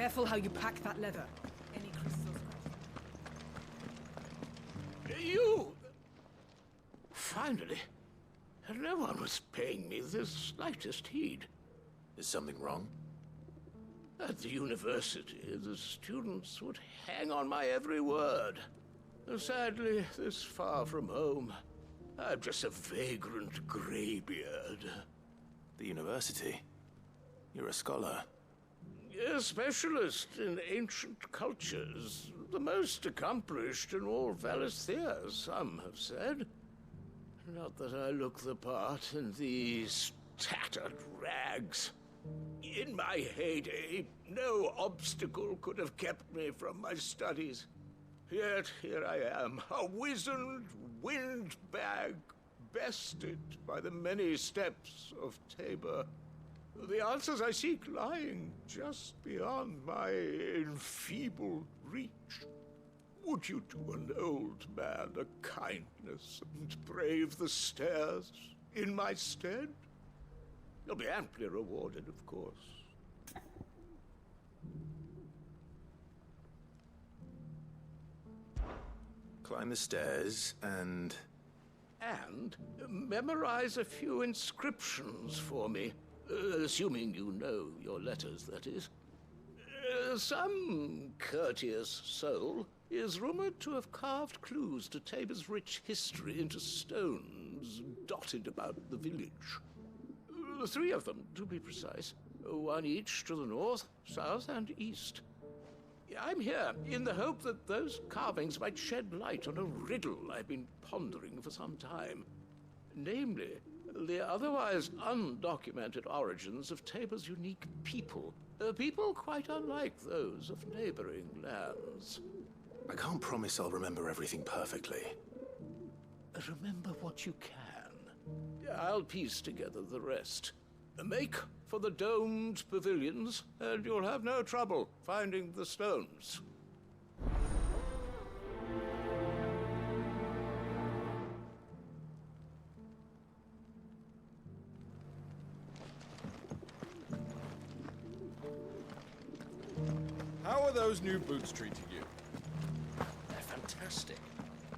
Careful how you pack that leather. Any crystals? You! Finally. No one was paying me the slightest heed. Is something wrong? At the university, the students would hang on my every word. Sadly, this far from home, I'm just a vagrant greybeard. The university? You're a scholar. A specialist in ancient cultures. The most accomplished in all Valisthea, some have said. Not that I look the part in these tattered rags. In my heyday, no obstacle could have kept me from my studies. Yet here I am, a wizened windbag, bested by the many steps of Tabor. The answers I seek lying just beyond my enfeebled reach. Would you do an old man a kindness and brave the stairs in my stead? You'll be amply rewarded, of course. Climb the stairs and... And memorize a few inscriptions for me. Assuming you know your letters, that is. Some courteous soul is rumored to have carved clues to Tabor's rich history into stones dotted about the village. 3 of them, to be precise. 1 each to the north, south, and east. I'm here in the hope that those carvings might shed light on a riddle I've been pondering for some time. Namely, the otherwise undocumented origins of Tabor's unique people. People quite unlike those of neighboring lands. I can't promise I'll remember everything perfectly. Remember what you can. I'll piece together the rest. Make for the domed pavilions, and you'll have no trouble finding the stones. How are those new boots treating you? They're fantastic.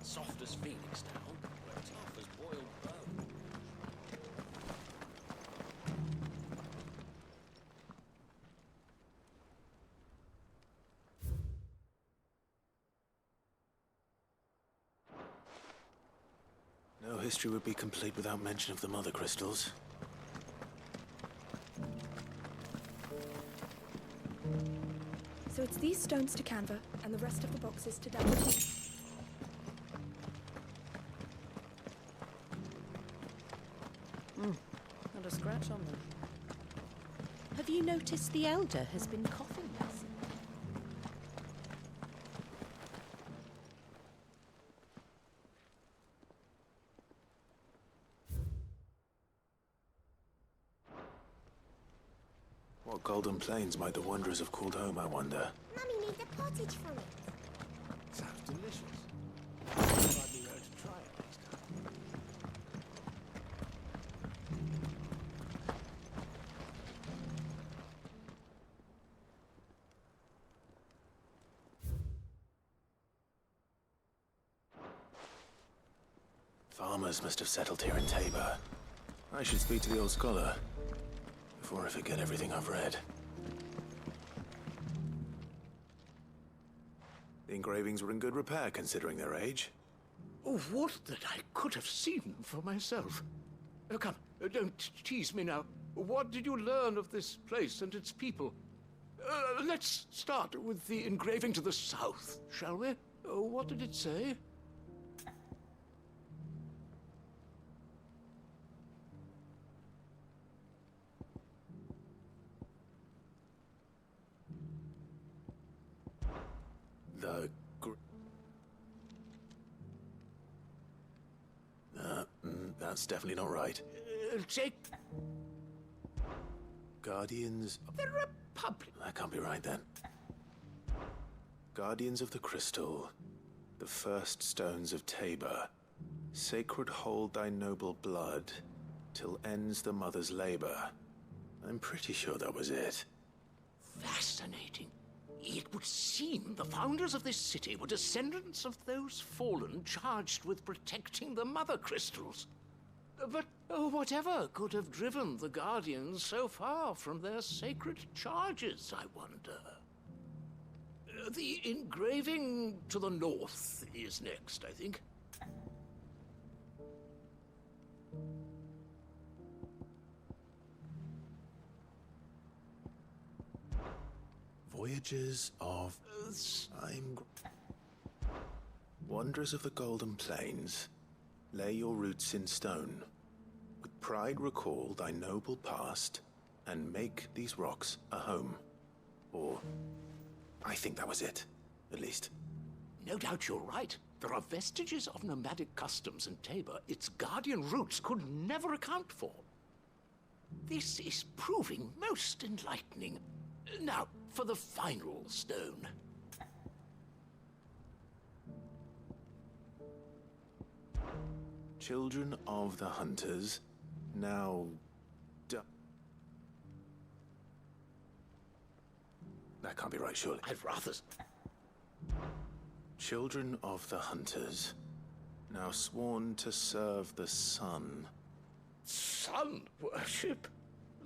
Soft as phoenix down, but tough as boiled bone. No history would be complete without mention of the mother crystals. So it's these stones to Canva, and the rest of the boxes to Dad. Not a scratch on them. Have you noticed the Elder has been coughing less? What golden plains might the wanderers have called home, I wonder? Mummy needs a pottage from it. Sounds delicious. I'd be going to try it next time. Farmers must have settled here in Tabor. I should speak to the old scholar before I forget everything I've read. The engravings were in good repair considering their age. Oh, what that I could have seen for myself. Come, don't tease me now. What did you learn of this place and its people? Let's start with the engraving to the south, shall we? What did it say? That's definitely not right. Take Guardians... the Republic. That can't be right, then. Guardians of the Crystal, the first stones of Tabor. Sacred hold thy noble blood, till ends the mother's labor. I'm pretty sure that was it. Fascinating. It would seem the founders of this city were descendants of those fallen charged with protecting the mother crystals. But whatever could have driven the Guardians so far from their sacred charges, I wonder? The engraving to the north is next, I think. Voyages of Wanderers of the Golden Plains, lay your roots in stone. With pride recall thy noble past, and make these rocks a home. Or, I think that was it, at least. No doubt you're right. There are vestiges of nomadic customs in Tabor its guardian roots could never account for. This is proving most enlightening. Now, for the final stone. Children of the Hunters, now... That can't be right, surely. I'd rather... Children of the Hunters, now sworn to serve the sun. Sun worship?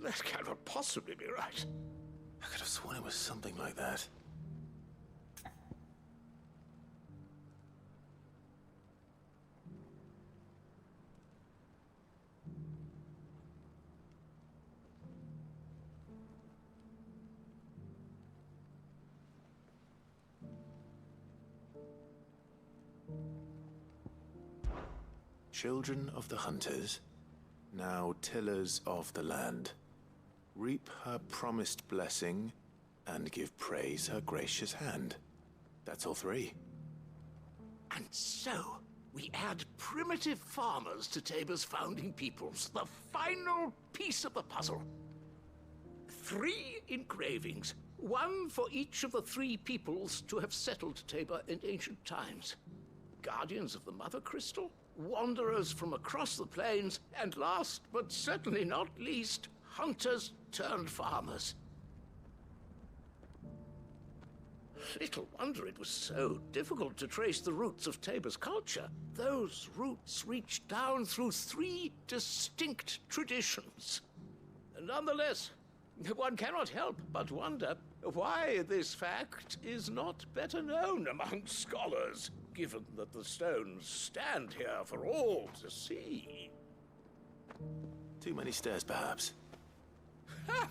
That cannot possibly be right. I could have sworn it was something like that. Children of the Hunters, now tillers of the land, reap her promised blessing and give praise her gracious hand. That's all three. And so, we add primitive farmers to Tabor's founding peoples, the final piece of the puzzle. 3 engravings, one for each of the 3 peoples to have settled Tabor in ancient times. Guardians of the Mother Crystal, wanderers from across the plains, and last but certainly not least, hunters turned farmers. Little wonder it was so difficult to trace the roots of Tabor's culture. Those roots reached down through 3 distinct traditions. Nonetheless, one cannot help but wonder why this fact is not better known among scholars, given that the stones stand here for all to see. Too many stairs, perhaps. Ha!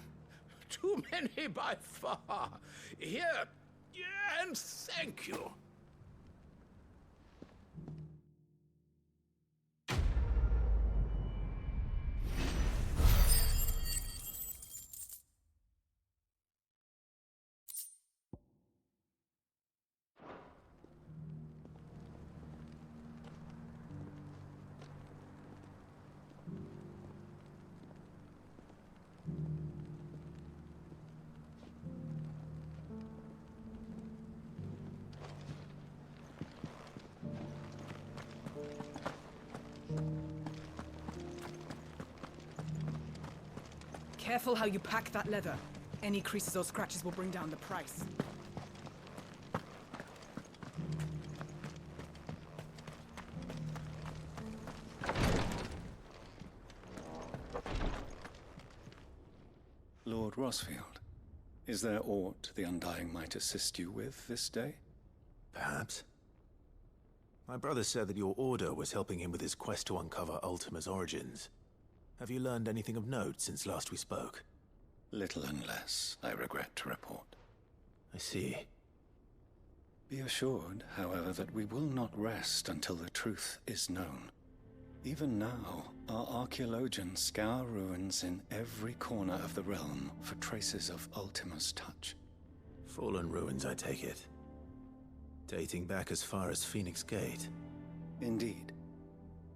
Too many by far. Here, and thank you. Careful how you pack that leather. Any creases or scratches will bring down the price. Lord Rosfield, is there aught the Undying might assist you with this day? Perhaps. My brother said that your order was helping him with his quest to uncover Ultima's origins. Have you learned anything of note since last we spoke? Little and less, I regret to report. I see. Be assured, however, that we will not rest until the truth is known. Even now, our archaeologians scour ruins in every corner of the realm for traces of Ultima's touch. Fallen ruins, I take it. Dating back as far as Phoenix Gate. Indeed.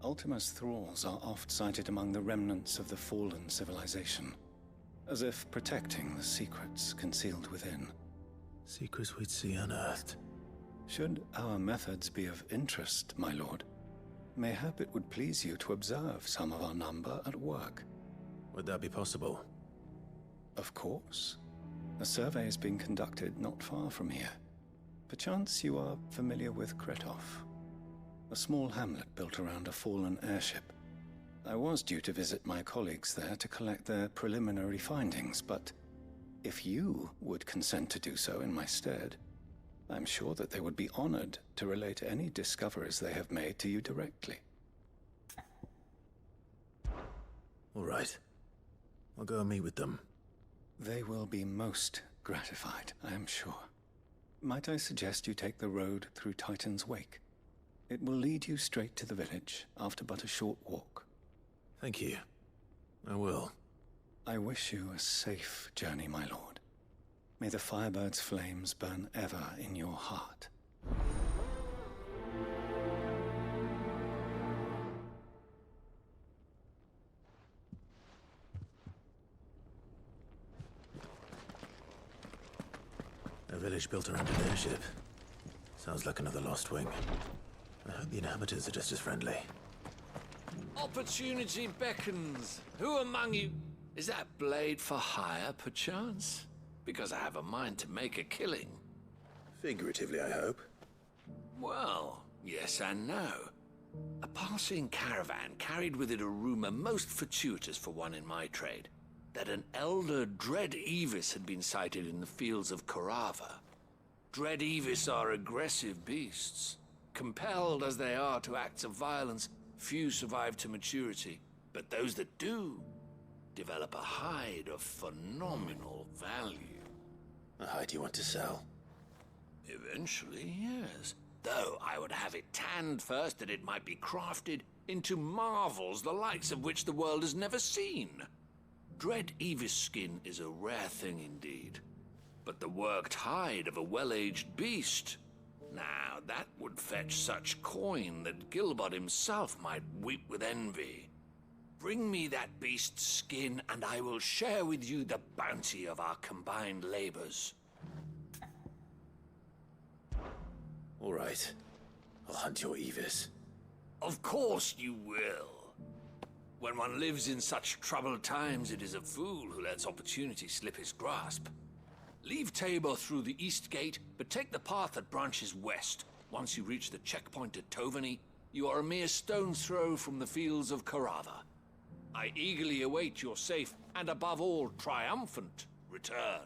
Ultima's thralls are oft sighted among the remnants of the fallen civilization, as if protecting the secrets concealed within. Secrets we'd see unearthed. Should our methods be of interest, my lord, mayhap it would please you to observe some of our number at work. Would that be possible? Of course. A survey is being conducted not far from here. Perchance you are familiar with Kretov, a small hamlet built around a fallen airship. I was due to visit my colleagues there to collect their preliminary findings, but if you would consent to do so in my stead, I'm sure that they would be honored to relate any discoveries they have made to you directly. All right. I'll go and meet with them. They will be most gratified, I am sure. Might I suggest you take the road through Titan's Wake? It will lead you straight to the village after but a short walk. Thank you. I will. I wish you a safe journey, my lord. May the Firebird's flames burn ever in your heart. A village built around an airship. Sounds like another lost wing. I hope the inhabitants are just as friendly. Opportunity beckons. Who among you... Is that blade for hire, perchance? Because I have a mind to make a killing. Figuratively, I hope. Well, yes and no. A passing caravan carried with it a rumor most fortuitous for one in my trade, that an elder Dread Evis had been sighted in the fields of Karava. Dread Evis are aggressive beasts. Compelled as they are to acts of violence, few survive to maturity, but those that do develop a hide of phenomenal value. A hide you want to sell? Eventually, yes. Though I would have it tanned first that it might be crafted into marvels the likes of which the world has never seen. Dread Evis skin is a rare thing indeed. But the worked hide of a well-aged beast... Now, that would fetch such coin that Gilbert himself might weep with envy. Bring me that beast's skin, and I will share with you the bounty of our combined labors. All right. I'll hunt your Evis. Of course you will. When one lives in such troubled times, it is a fool who lets opportunity slip his grasp. Leave Tabor through the east gate, but take the path that branches west. Once you reach the checkpoint at Tovany, you are a mere stone's throw from the fields of Karava. I eagerly await your safe, and above all, triumphant return.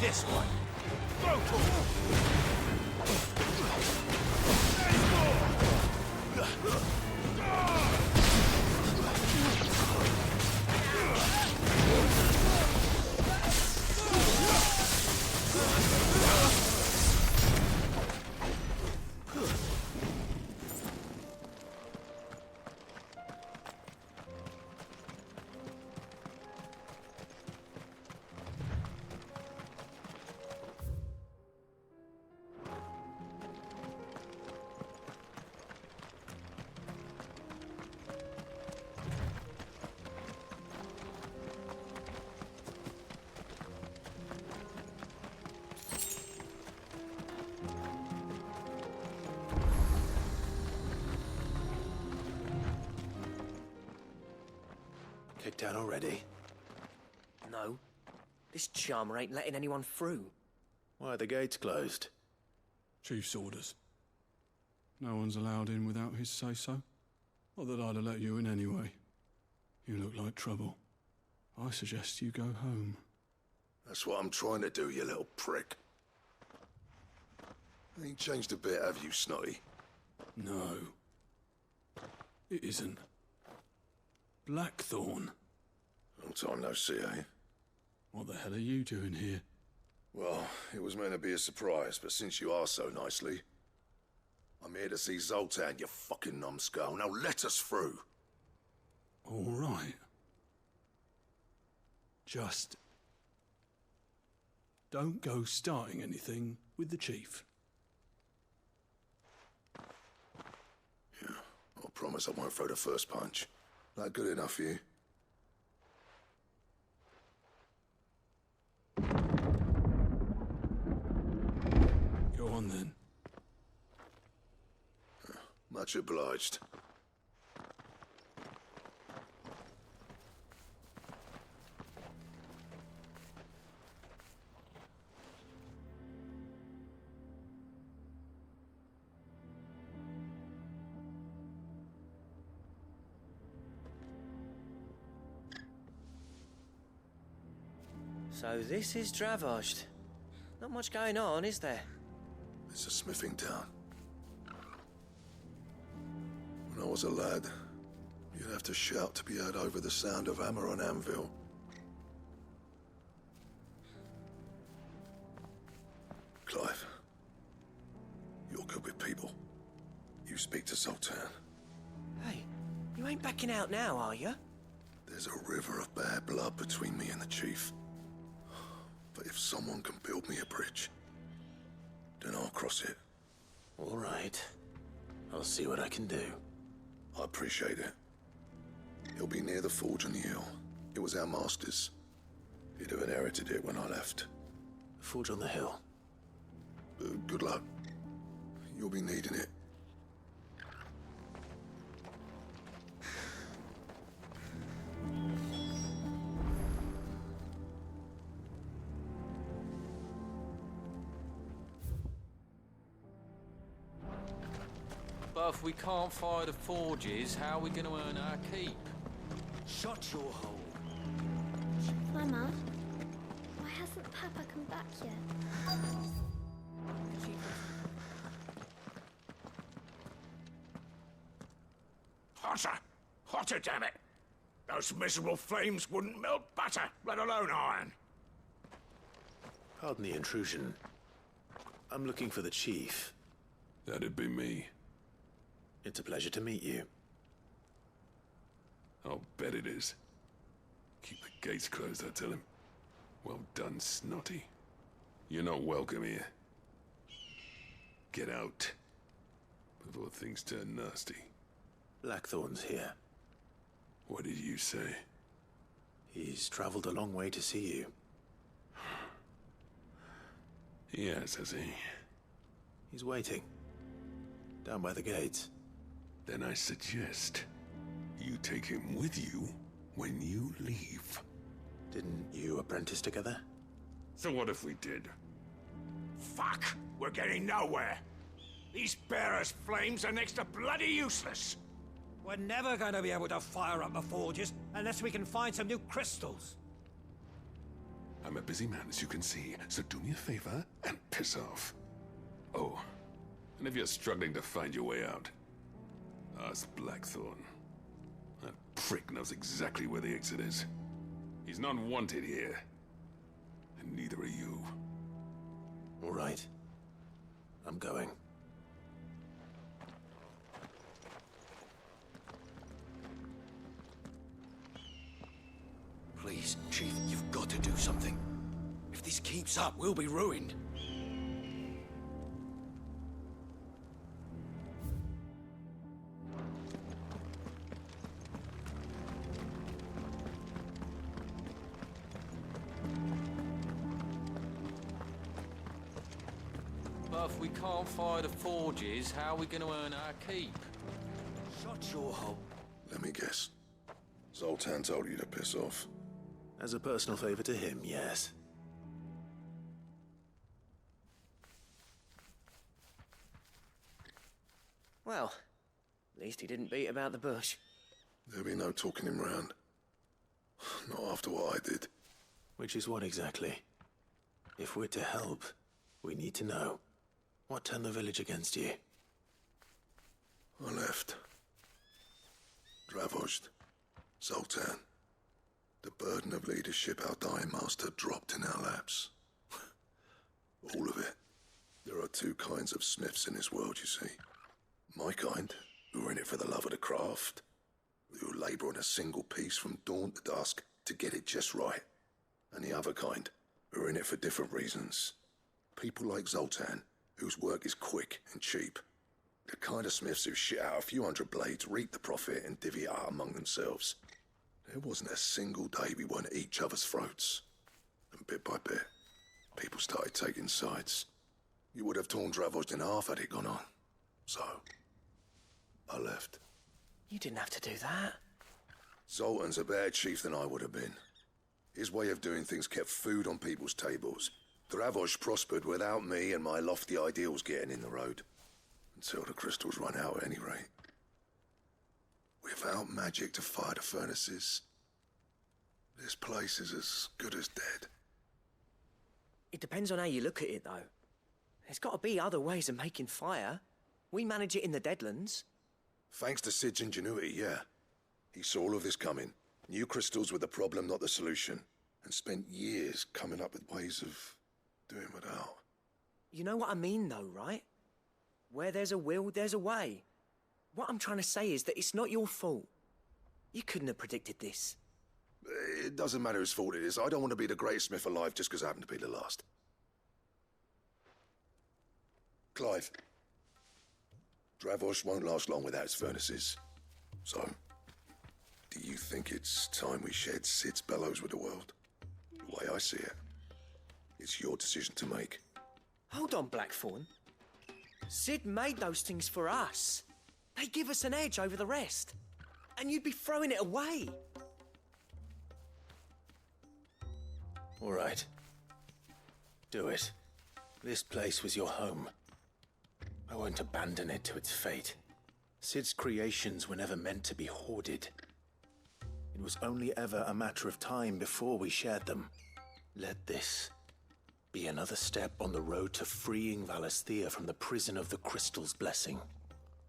this one. Brutal! Kicked out already? No. This charmer ain't letting anyone through. Why are the gates closed? Chief's orders. No one's allowed in without his say-so. Not that I'd have let you in anyway. You look like trouble. I suggest you go home. That's what I'm trying to do, you little prick. Ain't changed a bit, have you, Snotty? No. It isn't. Blackthorn. Long time no see, eh? What the hell are you doing here? Well, it was meant to be a surprise, but since you asked so nicely, I'm here to see Zoltan, you fucking numbskull. Now let us through. All right. Just don't go starting anything with the chief. Yeah, I promise I won't throw the first punch. That good enough for you? Go on then. Much obliged. So this is Dravosht. Not much going on, is there? It's a smithing town. When I was a lad, you'd have to shout to be heard over the sound of hammer on anvil. Clive, you're good with people. You speak to Sultan. Hey, you ain't backing out now, are you? There's a river of bad blood between me and the chief. But if someone can build me a bridge, then I'll cross it. All right. I'll see what I can do. I appreciate it. He'll be near the forge on the hill. It was our master's. He'd have inherited it when I left. The forge on the hill. Good luck. You'll be needing it. But if we can't fire the forges, how are we going to earn our keep? Shut your hole. Mama, why hasn't Papa come back yet? Hotter! Hotter, damn it! Those miserable flames wouldn't melt butter, let alone iron. Pardon the intrusion. I'm looking for the chief. That'd be me. It's a pleasure to meet you. I'll bet it is. Keep the gates closed, I tell him. Well done, Snotty. You're not welcome here. Get out before things turn nasty. Blackthorn's here. What did you say? He's traveled a long way to see you. Yes, has he? He's waiting. Down by the gates. Then I suggest you take him with you when you leave. Didn't you apprentice together? So what if we did? Fuck! We're getting nowhere. These bearers' flames are next to bloody useless. We're never going to be able to fire up the forges unless we can find some new crystals. I'm a busy man, as you can see, so do me a favor and piss off. Oh, and if you're struggling to find your way out, ask Blackthorn. That prick knows exactly where the exit is. He's not wanted here. And neither are you. All right. I'm going. Please, Chief, you've got to do something. If this keeps up, we'll be ruined. But if we can't fire the forges, how are we going to earn our keep? Shut your hole. Let me guess. Zoltan told you to piss off. As a personal favor to him, yes. Well, at least he didn't beat about the bush. There'll be no talking him round. Not after what I did. Which is what exactly? If we're to help, we need to know. What turned the village against you? I left. Dravozd. Zoltan. The burden of leadership our dying master dropped in our laps. All of it. There are two kinds of smiths in this world, you see. My kind, who are in it for the love of the craft, who labour on a single piece from dawn to dusk to get it just right. And the other kind, who are in it for different reasons. People like Zoltan, whose work is quick and cheap. The kind of smiths who shit out a few hundred blades, reap the profit, and divvy it out among themselves. There wasn't a single day we weren't at each other's throats. And bit by bit, people started taking sides. You would have torn Dravozd in half had it gone on. So, I left. You didn't have to do that. Zoltan's a better chief than I would have been. His way of doing things kept food on people's tables. Dravozd prospered without me and my lofty ideals getting in the road. Until the crystals run out at any rate. Without magic to fire the furnaces, this place is as good as dead. It depends on how you look at it, though. There's got to be other ways of making fire. We manage it in the Deadlands. Thanks to Sid's ingenuity, yeah. He saw all of this coming, knew crystals were the problem, not the solution, and spent years coming up with ways of doing without. You know what I mean, though, right? Where there's a will, there's a way. What I'm trying to say is that it's not your fault. You couldn't have predicted this. It doesn't matter whose fault it is. I don't want to be the greatest smith alive just because I happen to be the last. Clive. Dravozd won't last long without his furnaces. So, do you think it's time we shared Sid's bellows with the world? The way I see it, it's your decision to make. Hold on, Blackthorn. Sid made those things for us. They give us an edge over the rest. And you'd be throwing it away. All right. Do it. This place was your home. I won't abandon it to its fate. Sid's creations were never meant to be hoarded. It was only ever a matter of time before we shared them. Let this be another step on the road to freeing Valisthea from the prison of the Crystal's blessing.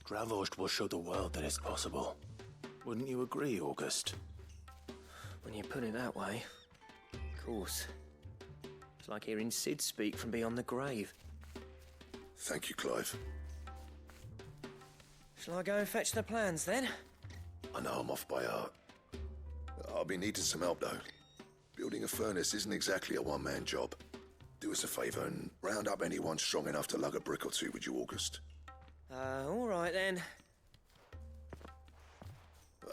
Dravozd will show the world that it's possible. Wouldn't you agree, August? When you put it that way, of course. It's like hearing Sid speak from beyond the grave. Thank you, Clive. Shall I go and fetch the plans, then? I know I'm off by heart. I'll be needing some help, though. Building a furnace isn't exactly a one-man job. Do us a favour and round up anyone strong enough to lug a brick or two with you, August. All right, then.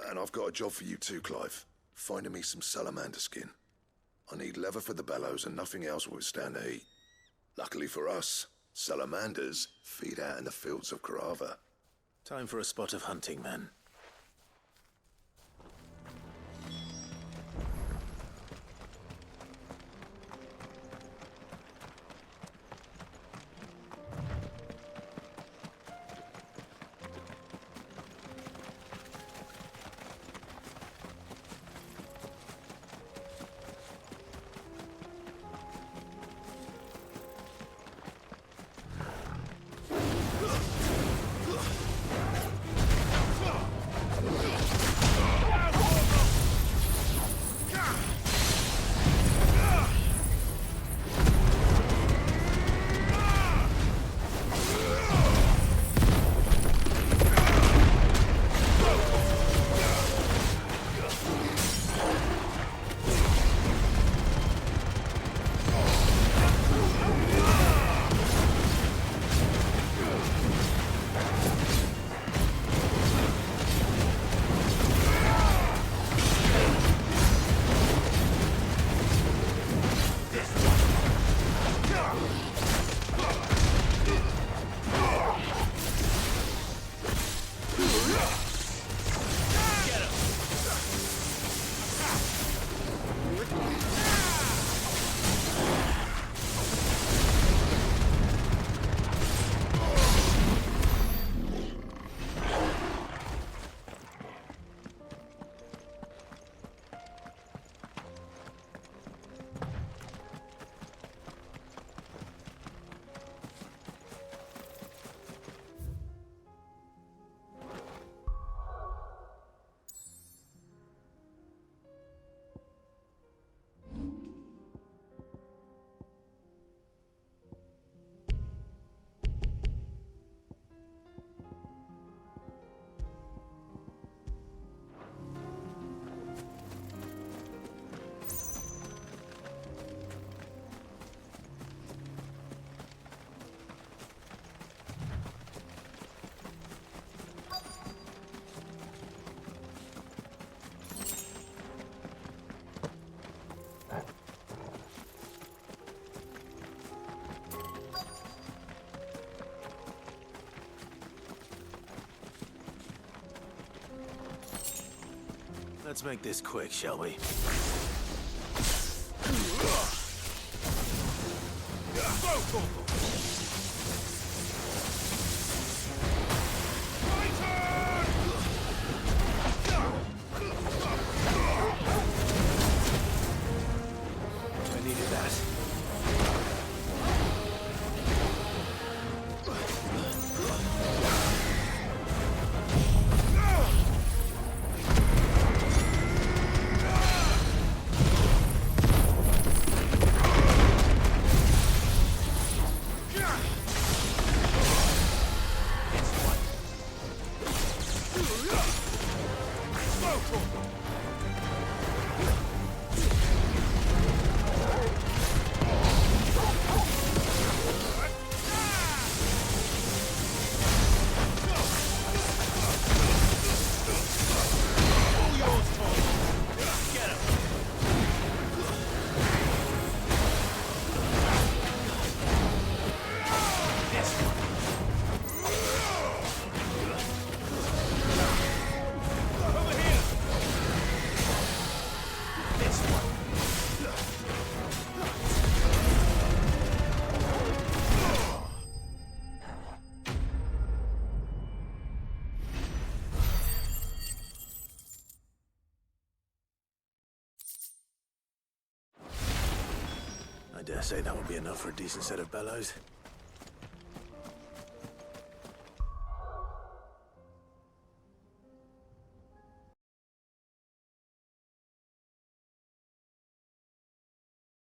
And I've got a job for you too, Clive. Finding me some salamander skin. I need leather for the bellows and nothing else will withstand the heat. Luckily for us, salamanders feed out in the fields of Karava. Time for a spot of hunting, then. Let's make this quick, shall we? I needed that. I dare say that would be enough for a decent set of bellows.